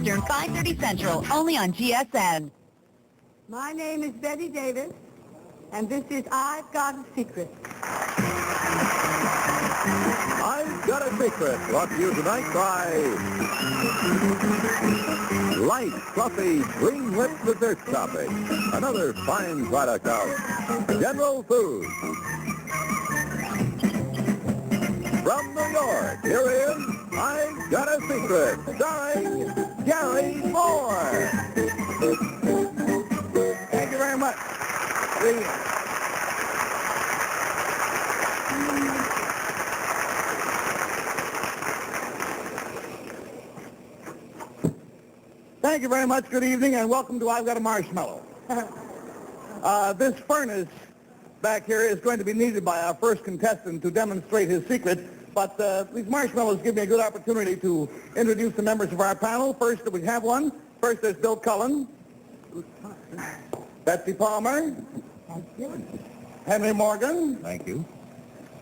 Eastern, 5:30 Central, only on GSN. My name is Betty Davis, and this is I've Got a Secret. I've Got a Secret, brought to you tonight by Light, Fluffy, Green Whip Dessert Topping. Another fine product of General Foods. From New York, here is I've Got a Secret, starring Gary Moore. Thank you very much. Thank you very much. Good evening, and welcome to I've Got a Marshmallow. This furnace back here is going to be needed by our first contestant to demonstrate his secret, but these marshmallows give me a good opportunity to introduce the members of our panel. First, we have one. First, there's Bill Cullen, Betsy Palmer, Henry Morgan, Thank you.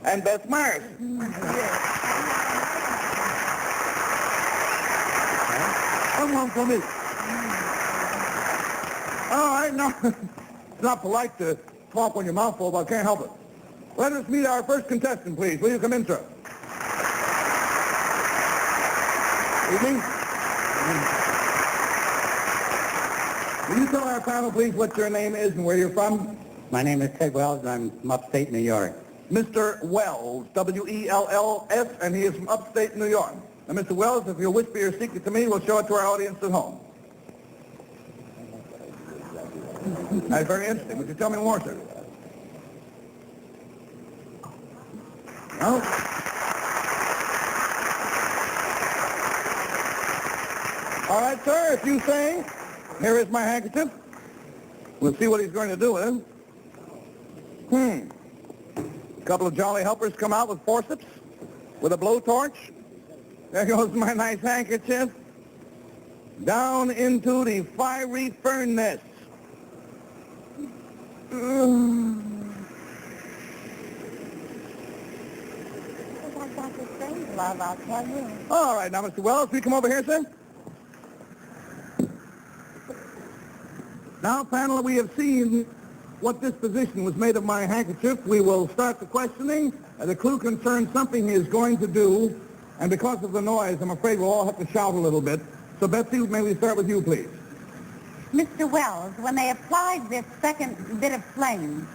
and Beth Mars. Come on, come in. All right, no, it's not polite to talk when your mouth full, but I can't help it. Let us meet our first contestant, please. Will you come in, sir? Evening. Will you tell our panel, please, what your name is and where you're from? My name is Ted Wells, and I'm from upstate New York. Mr. Wells, W-E-L-L-S, and he is from upstate New York. Now, Mr. Wells, if you'll whisper your secret to me, we'll show it to our audience at home. That's very interesting. Would you tell me more, sir? No? All right, sir, if you say, here is my handkerchief. We'll see what he's going to do with it. A couple of jolly helpers come out with forceps, with a blowtorch. There goes my nice handkerchief. Down into the fiery fern nest. Love, I'll tell you. All right, now, Mr. Wells, will you come over here, sir? Now, panel, we have seen what disposition was made of my handkerchief. We will start the questioning. The clue concerns something he is going to do, and because of the noise, I'm afraid we'll all have to shout a little bit. So, Betsy, may we start with you, please? Mr. Wells, when they applied this second bit of flame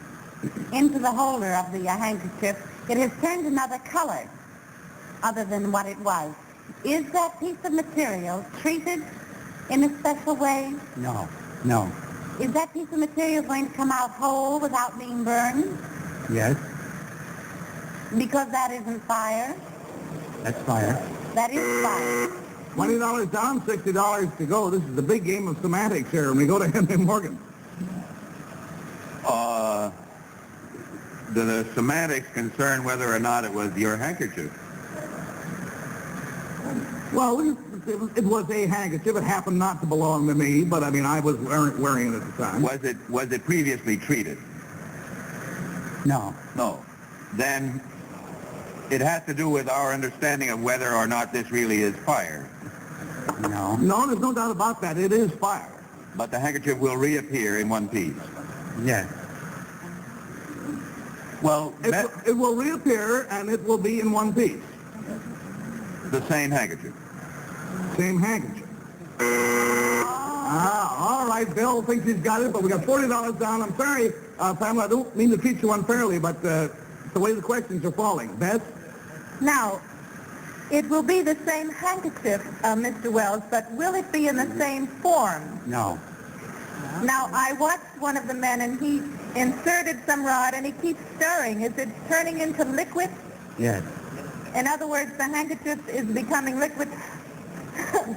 into the holder of the handkerchief, it has turned another color other than what it was. Is that piece of material treated in a special way? No. Is that piece of material going to come out whole without being burned? Yes, Because that isn't fire? that's fire. That is fire. $20 down, $60 to go. This is the big game of semantics here, and we go to Henry Morgan. The semantics concern whether or not it was your handkerchief. Well, it was a handkerchief. It happened not to belong to me, but, I mean, I was wearing it at the time. Was it previously treated? No. No. Then it has to do with our understanding of whether or not this really is fire. No. No, there's no doubt about that. It is fire. But the handkerchief will reappear in one piece. Yes. Well, It will reappear, and it will be in one piece. the same handkerchief. Same handkerchief. All right, Bill thinks he's got it, but we got $40 down. I'm sorry, Pamela, I don't mean to treat you unfairly, but the way the questions are falling. Beth? Now, it will be the same handkerchief, Mr. Wells, but will it be in the same form? No. Now, I watched one of the men, and he inserted some rod, and he keeps stirring. Is it turning into liquid? Yes. In other words, the handkerchief is becoming liquid.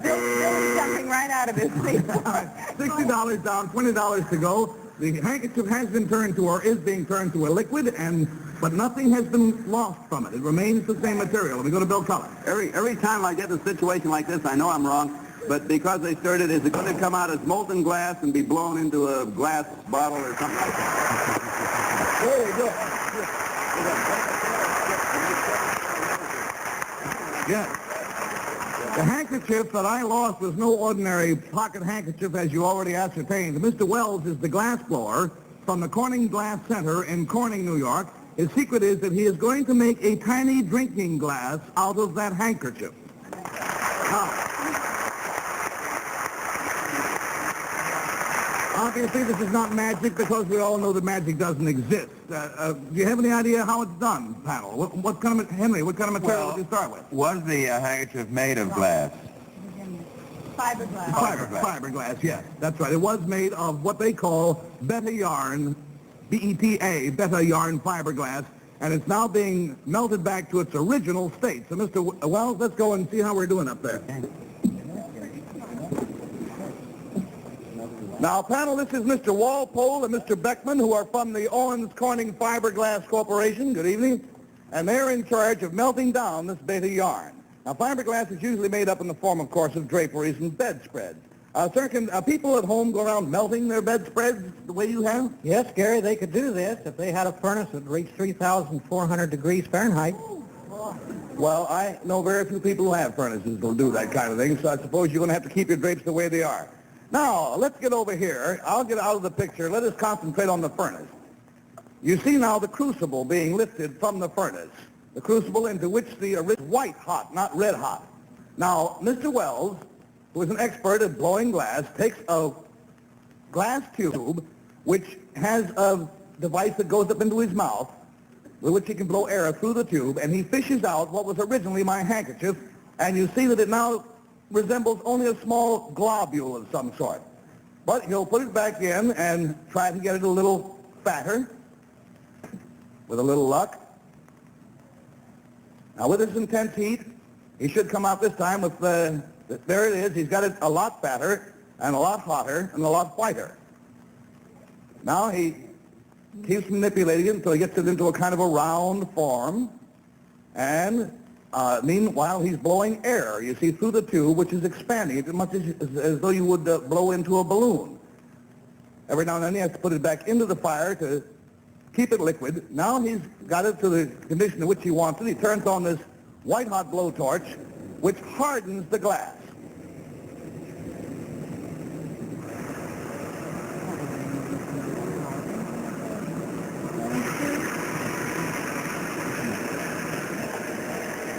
Bill is jumping right out of his seat. $60 down, $20 to go. The handkerchief has been turned to, or is being turned to, a liquid, but nothing has been lost from it. It remains the same material. Let me go to Bill Cullen. Every time I get in a situation like this, I know I'm wrong, but because they stirred it, is it going to come out as molten glass and be blown into a glass bottle or something like that? Very good. Yes. The handkerchief that I lost was no ordinary pocket handkerchief, as you already ascertained. Mr. Wells is the glass blower from the Corning Glass Center in Corning, New York. His secret is that he is going to make a tiny drinking glass out of that handkerchief. Obviously, this is not magic because we all know that magic doesn't exist. Do you have any idea how it's done, panel? What kind of, Henry, what kind of material did you start with? Was the handkerchief made of glass? Fiberglass. Fiberglass, yes. That's right. It was made of what they call Bette yarn, B-E-T-A, Bette yarn fiberglass, and it's now being melted back to its original state. So, Mr. Wells, let's go and see how we're doing up there. Now, panel, this is Mr. Walpole and Mr. Beckman, who are from the Owens Corning Fiberglass Corporation. Good evening. And they're in charge of melting down this Bette yarn. Now, fiberglass is usually made up in the form, of course, of draperies and bedspreads. Sir, can people at home go around melting their bedspreads the way you have? Yes, Gary, they could do this if they had a furnace that reached 3,400 degrees Fahrenheit. Well, I know very few people who have furnaces that'll do that kind of thing, so I suppose you're going to have to keep your drapes the way they are. Now, let's get over here. I'll get out of the picture. Let us concentrate on the furnace. You see now the crucible being lifted from the furnace, the crucible into which the white hot, not red hot. Now, Mr. Wells, who is an expert at blowing glass, takes a glass tube which has a device that goes up into his mouth with which he can blow air through the tube, and he fishes out what was originally my handkerchief, and you see that it now resembles only a small globule of some sort. But he'll put it back in and try to get it a little fatter with a little luck. Now, with this intense heat, he should come out this time with there it is. He's got it a lot fatter and a lot hotter and a lot whiter. Now he keeps manipulating it until he gets it into a kind of a round form, and meanwhile, he's blowing air, you see, through the tube, which is expanding it as much as though you would blow into a balloon. Every now and then he has to put it back into the fire to keep it liquid. Now he's got it to the condition in which he wants it. He turns on this white-hot blowtorch, which hardens the glass.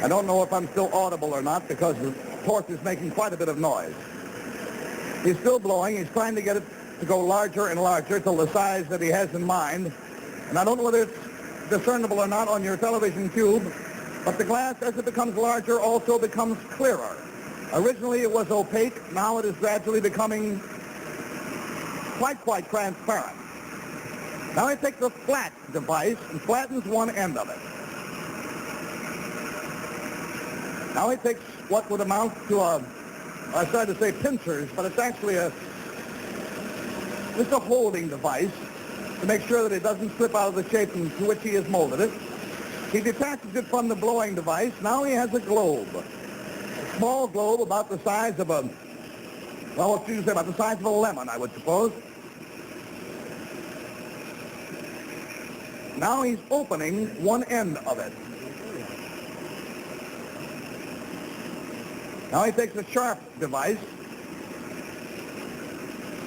I don't know if I'm still audible or not because the torch is making quite a bit of noise. He's still blowing. He's trying to get it to go larger and larger till the size that he has in mind. And I don't know whether it's discernible or not on your television tube, but the glass, as it becomes larger, also becomes clearer. Originally, it was opaque. Now it is gradually becoming quite transparent. Now he takes a flat device and flattens one end of it. Now he takes what would amount to I started to say pincers, but it's actually just a holding device to make sure that it doesn't slip out of the shape into which he has molded it. He detaches it from the blowing device. Now he has a globe, a small globe about the size of a, well, what should you say, about the size of a lemon, I would suppose. Now he's opening one end of it. Now he takes a sharp device,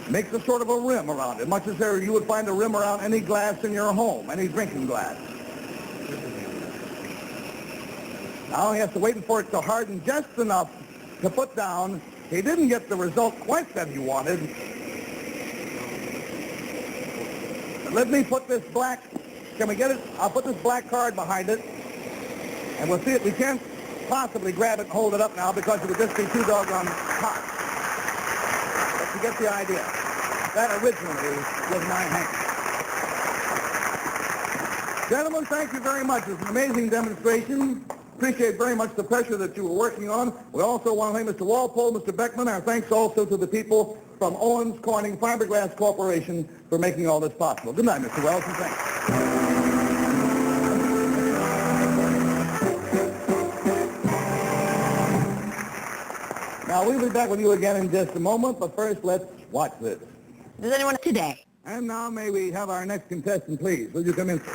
makes a sort of a rim around it, much as you would find a rim around any glass in your home, any drinking glass. Now he has to wait for it to harden just enough to put down. He didn't get the result quite that he wanted. Let me put this black, can we get it? I'll put this black card behind it, and we'll see it. We can't possibly grab it and hold it up now because it would just be too doggone hot. But you get the idea. That originally was my handkerchief. Gentlemen, thank you very much. It's an amazing demonstration. Appreciate very much the pressure that you were working on. We also want to thank Mr. Walpole, Mr. Beckman. Our thanks also to the people from Owens Corning Fiberglass Corporation for making all this possible. Good night, Mr. Wells, and thanks. Now, we'll be back with you again in just a moment, but first, let's watch this. Does anyone today? And now may we have our next contestant, please. Will you come in, sir?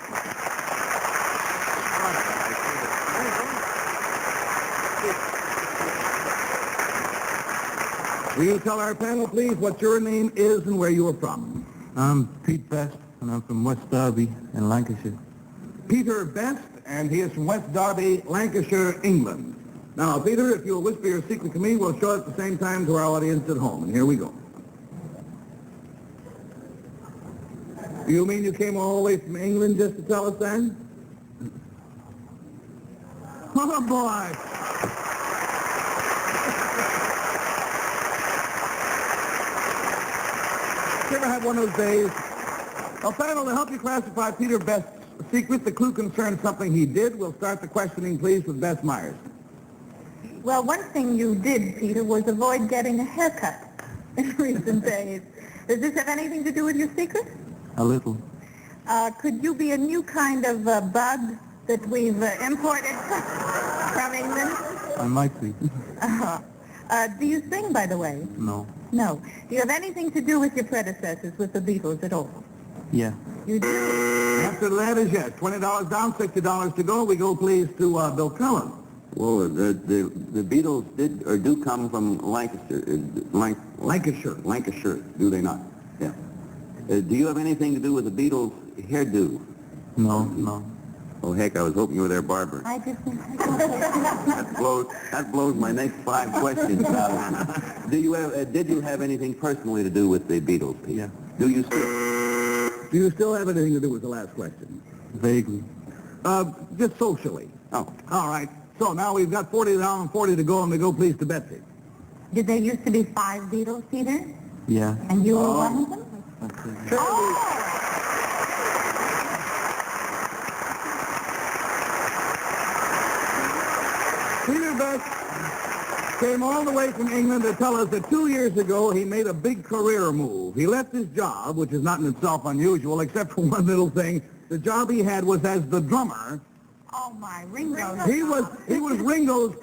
Will you tell our panel, please, what your name is and where you are from? I'm Pete Best, and I'm from West Derby in Lancashire. Peter Best, and he is from West Derby, Lancashire, England. Now, Peter, if you'll whisper your secret to me, we'll show it at the same time to our audience at home. And here we go. You mean you came all the way from England just to tell us that? Oh, boy. You ever had one of those days? A panel to help you classify Peter Best's secret. The clue concerns something he did. We'll start the questioning, please, with Bess Myers. Well, one thing you did, Peter, was avoid getting a haircut in recent days. Does this have anything to do with your secret? A little. Could you be a new kind of bug that we've imported from England? I might be. Do you sing, by the way? No. No. Do you have anything to do with your predecessors, with the Beatles at all? Yeah. You do? Answer to that is yes. $20 down, $60 to go. We go, please, to Bill Cullen. Well, the Beatles did or do come from Lancaster. Lancashire. Lancashire, do they not? Yeah. Do you have anything to do with the Beatles' hairdo? No, no. Oh, heck, I was hoping you were their barber. I just think That blows my next 5 questions out. Did you have anything personally to do with the Beatles, Pete? Yeah. Do you still? Do you still have anything to do with the last question? Vaguely. Just socially. Oh. All right. So now we've got 40 down and 40 to go, and we go, please, to Betsy. Did there used to be 5 Beatles, Peter? Yeah. And you were one of them? That's it. Peter Best came all the way from England to tell us that 2 years ago he made a big career move. He left his job, which is not in itself unusual, except for one little thing. The job he had was as the drummer. Oh, my, Ringo. He was Ringo's